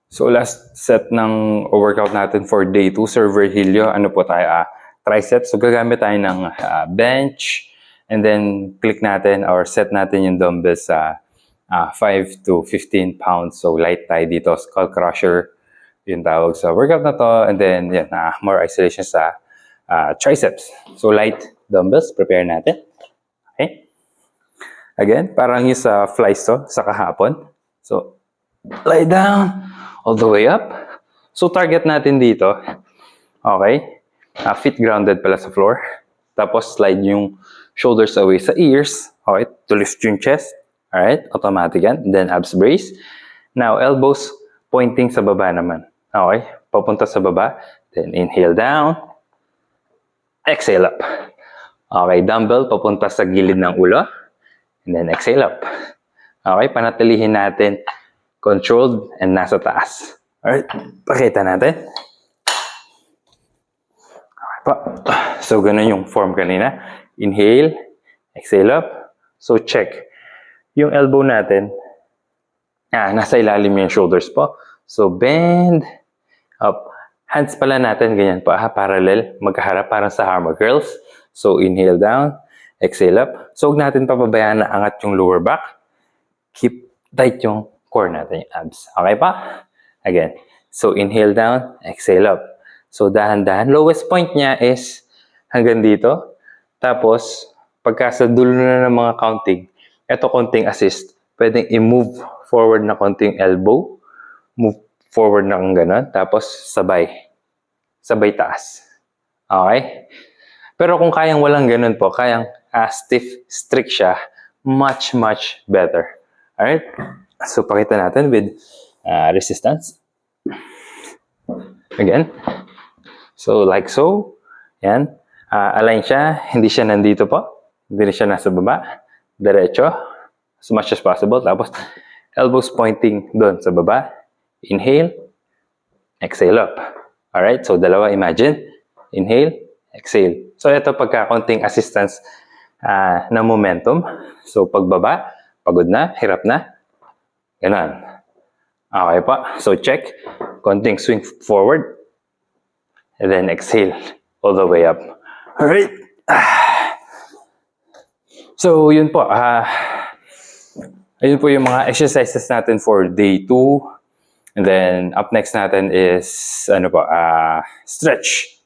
So last set ng workout natin for day 2, Sir Virgilio, ano po tayo, triceps. So gagamit tayo ng bench, and then click natin or set natin yung dumbbells sa 5 to 15 pounds. So light tayo dito, skull crusher yung tawag sa workout na to. And then yan, more isolation sa triceps. So light dumbbells, prepare natin. Okay. Again, parang yung sa flies to, sa kahapon. So lie down all the way up. So target natin dito, okay, feet grounded pala sa floor. Tapos slide yung shoulders away sa ears, okay, to lift yung chest. Alright, automatic yan. Then abs brace. Now elbows pointing sa baba naman. Okay, papunta sa baba. Then inhale down. Exhale up. Okay, dumbbell papunta sa gilid ng ulo. And then exhale up. Okay, panatilihin natin controlled and nasa taas. Alright, pakita natin. Okay po. So, ganun yung form kanina. Inhale, exhale up. So, check. Yung elbow natin, nasa ilalim yung shoulders po. So, bend up. Hands pala natin, ganyan po, parallel, magkaharap, parang sa hammer curls. So, inhale down, exhale up. So, huwag natin papabayaan na angat yung lower back. Keep tight yung core natin, yung abs. Okay pa? Again. So, inhale down, exhale up. So, dahan-dahan. Lowest point niya is hanggang dito. Tapos, pagka sa dulo na ng mga counting, ito konting assist. Pwedeng i-move forward na konting elbow. Move forward na kung gano'n. Tapos, sabay. Sabay taas. Okay? Pero kung kayang walang ganun po, kayang stiff, strict siya, much, much better. Alright? So, pakita natin with resistance. Again. So, like so. Yan. Align siya. Hindi siya nandito po. Hindi siya nasa baba. Diretso. As much as possible. Tapos, elbows pointing doon sa baba. Inhale. Exhale up. Alright? So, dalawa. Imagine. Inhale. Exhale. So, ito pagka konting assistance na momentum. So, pagbaba, pagod na, hirap na. Ganun. Okay pa. So, check. Konting swing forward. And then exhale all the way up. Alright. So, yun po. Ayun po yung mga exercises natin for day 2. And then, up next natin is, stretch.